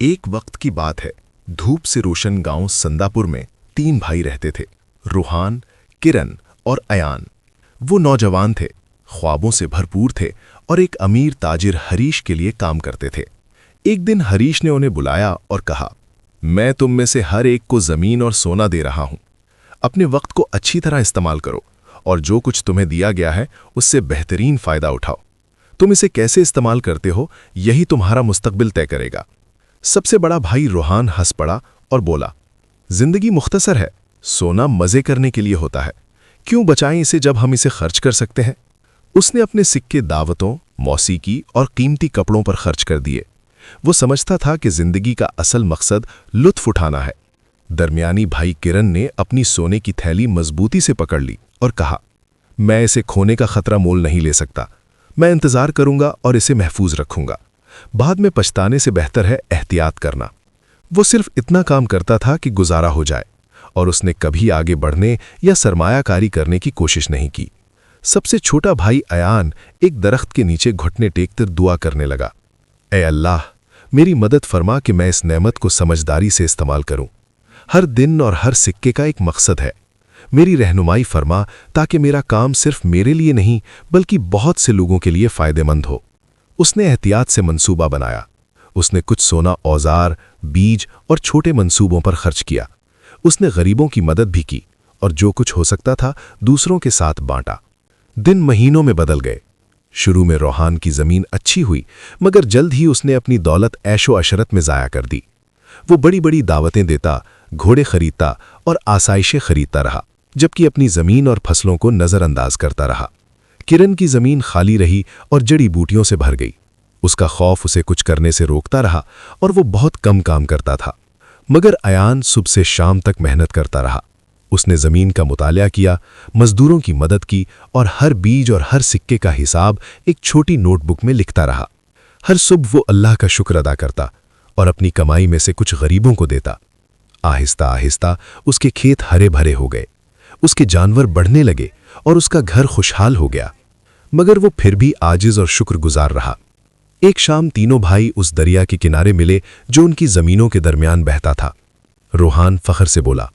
ایک وقت کی بات ہے، دھوپ سے روشن گاؤں سنداپور میں 3 بھائی رہتے تھے، روحان، کرن اور ایان۔ وہ نوجوان تھے، خوابوں سے بھرپور تھے اور ایک امیر تاجر ہریش کے لیے کام کرتے تھے۔ ایک دن ہریش نے انہیں بلایا اور کہا، میں تم میں سے ہر ایک کو زمین اور سونا دے رہا ہوں۔ اپنے وقت کو اچھی طرح استعمال کرو اور جو کچھ تمہیں دیا گیا ہے اس سے بہترین فائدہ اٹھاؤ۔ تم اسے کیسے استعمال کرتے ہو یہی تمہارا مستقبل طے کرے گا۔ سب سے بڑا بھائی روحان ہنس پڑا اور بولا، زندگی مختصر ہے، سونا مزے کرنے کے لیے ہوتا ہے، کیوں بچائیں اسے جب ہم اسے خرچ کر سکتے ہیں؟ اس نے اپنے سکے دعوتوں، موسیقی اور قیمتی کپڑوں پر خرچ کر دیے۔ وہ سمجھتا تھا کہ زندگی کا اصل مقصد لطف اٹھانا ہے۔ درمیانی بھائی کرن نے اپنی سونے کی تھیلی مضبوطی سے پکڑ لی اور کہا، میں اسے کھونے کا خطرہ مول نہیں لے سکتا، میں انتظار کروں گا اور اسے محفوظ رکھوں گا، بعد میں پچھتانے سے بہتر ہے احتیاط کرنا۔ وہ صرف اتنا کام کرتا تھا کہ گزارا ہو جائے، اور اس نے کبھی آگے بڑھنے یا سرمایہ کاری کرنے کی کوشش نہیں کی۔ سب سے چھوٹا بھائی ایان ایک درخت کے نیچے گھٹنے ٹیک کر دعا کرنے لگا، اے اللہ، میری مدد فرما کہ میں اس نعمت کو سمجھداری سے استعمال کروں۔ ہر دن اور ہر سکے کا ایک مقصد ہے، میری رہنمائی فرما تاکہ میرا کام صرف میرے لیے نہیں بلکہ بہت سے لوگوں کے لیے فائدہ مند ہو۔ اس نے احتیاط سے منصوبہ بنایا۔ اس نے کچھ سونا اوزار، بیج اور چھوٹے منصوبوں پر خرچ کیا۔ اس نے غریبوں کی مدد بھی کی اور جو کچھ ہو سکتا تھا دوسروں کے ساتھ بانٹا۔ دن مہینوں میں بدل گئے۔ شروع میں روحان کی زمین اچھی ہوئی، مگر جلد ہی اس نے اپنی دولت عیش و عشرت میں ضائع کر دی۔ وہ بڑی بڑی دعوتیں دیتا، گھوڑے خریدتا اور آسائشیں خریدتا رہا، جبکہ اپنی زمین اور فصلوں کو نظر انداز کرتا رہا۔ کرن کی زمین خالی رہی اور جڑی بوٹیوں سے بھر گئی۔ اس کا خوف اسے کچھ کرنے سے روکتا رہا اور وہ بہت کم کام کرتا تھا۔ مگر ایان صبح سے شام تک محنت کرتا رہا۔ اس نے زمین کا مطالعہ کیا، مزدوروں کی مدد کی اور ہر بیج اور ہر سکے کا حساب ایک چھوٹی نوٹ بک میں لکھتا رہا۔ ہر صبح وہ اللہ کا شکر ادا کرتا اور اپنی کمائی میں سے کچھ غریبوں کو دیتا۔ آہستہ آہستہ اس کے کھیت ہرے بھرے ہو گئے، اس کے جانور بڑھنے لگے اور اس کا گھر خوشحال ہو گیا۔ مگر وہ پھر بھی عاجز اور شکر گزار رہا۔ ایک شام تینوں بھائی اس دریا کے کنارے ملے جو ان کی زمینوں کے درمیان بہتا تھا۔ روحان فخر سے بولا،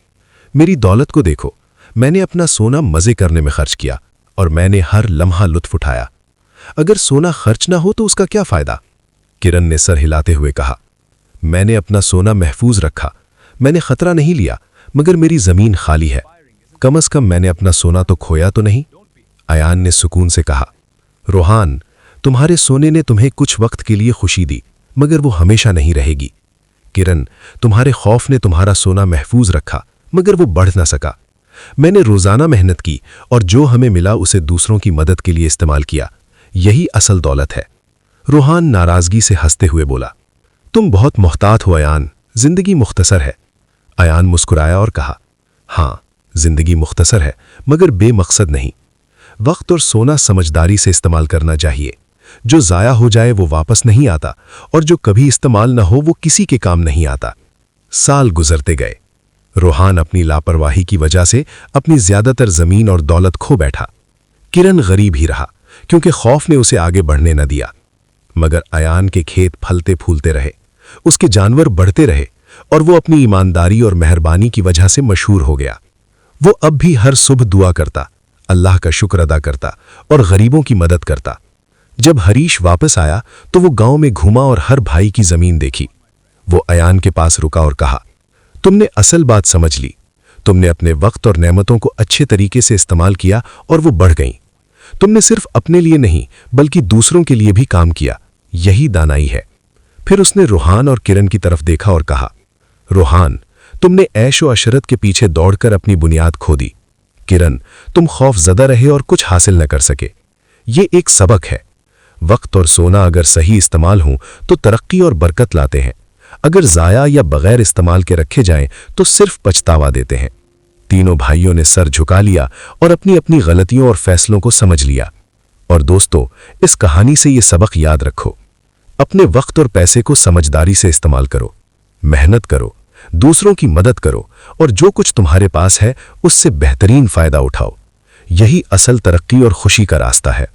میری دولت کو دیکھو، میں نے اپنا سونا مزے کرنے میں خرچ کیا اور میں نے ہر لمحہ لطف اٹھایا۔ اگر سونا خرچ نہ ہو تو اس کا کیا فائدہ؟ کرن نے سر ہلاتے ہوئے کہا، میں نے اپنا سونا محفوظ رکھا، میں نے خطرہ نہیں لیا، مگر میری زمین خالی ہے، کم از کم میں نے اپنا سونا تو کھویا تو نہیں۔ ایان نے سکون سے کہا، روحان، تمہارے سونے نے تمہیں کچھ وقت کے لیے خوشی دی، مگر وہ ہمیشہ نہیں رہے گی۔ کرن، تمہارے خوف نے تمہارا سونا محفوظ رکھا، مگر وہ بڑھ نہ سکا۔ میں نے روزانہ محنت کی اور جو ہمیں ملا اسے دوسروں کی مدد کے لیے استعمال کیا، یہی اصل دولت ہے۔ روحان ناراضگی سے ہنستے ہوئے بولا، تم بہت محتاط ہو ایان، زندگی مختصر ہے۔ ایان مسکرایا اور کہا، ہاں، زندگی مختصر ہے مگر بے مقصد نہیں۔ وقت اور سونا سمجھداری سے استعمال کرنا چاہیے۔ جو ضائع ہو جائے وہ واپس نہیں آتا، اور جو کبھی استعمال نہ ہو وہ کسی کے کام نہیں آتا۔ سال گزرتے گئے۔ روحان اپنی لاپرواہی کی وجہ سے اپنی زیادہ تر زمین اور دولت کھو بیٹھا۔ کرن غریب ہی رہا کیونکہ خوف نے اسے آگے بڑھنے نہ دیا۔ مگر ایان کے کھیت پھلتے پھولتے رہے، اس کے جانور بڑھتے رہے اور وہ اپنی ایمانداری اور مہربانی کی وجہ سے مشہور ہو گیا۔ وہ اب بھی ہر صبح دعا کرتا، اللہ کا شکر ادا کرتا اور غریبوں کی مدد کرتا۔ جب ہریش واپس آیا تو وہ گاؤں میں گھوما اور ہر بھائی کی زمین دیکھی۔ وہ ایان کے پاس رکا اور کہا، تم نے اصل بات سمجھ لی، تم نے اپنے وقت اور نعمتوں کو اچھے طریقے سے استعمال کیا اور وہ بڑھ گئیں۔ تم نے صرف اپنے لیے نہیں بلکہ دوسروں کے لیے بھی کام کیا، یہی دانائی ہے۔ پھر اس نے روحان اور کرن کی طرف دیکھا اور کہا، روحان، تم نے عیش و عشرت کے پیچھے دوڑ کر اپنی بنیاد کھو دی۔ کرن، تم خوف زدہ رہے اور کچھ حاصل نہ کر سکے۔ یہ ایک سبق ہے، وقت اور سونا اگر صحیح استعمال ہوں تو ترقی اور برکت لاتے ہیں، اگر ضائع یا بغیر استعمال کے رکھے جائیں تو صرف پچھتاوا دیتے ہیں۔ تینوں بھائیوں نے سر جھکا لیا اور اپنی اپنی غلطیوں اور فیصلوں کو سمجھ لیا۔ اور دوستو، اس کہانی سے یہ سبق یاد رکھو، اپنے وقت اور پیسے کو سمجھداری سے استعمال کرو، محنت کرو، دوسروں کی مدد کرو اور جو کچھ تمہارے پاس ہے اس سے بہترین فائدہ اٹھاؤ۔ یہی اصل ترقی اور خوشی کا راستہ ہے۔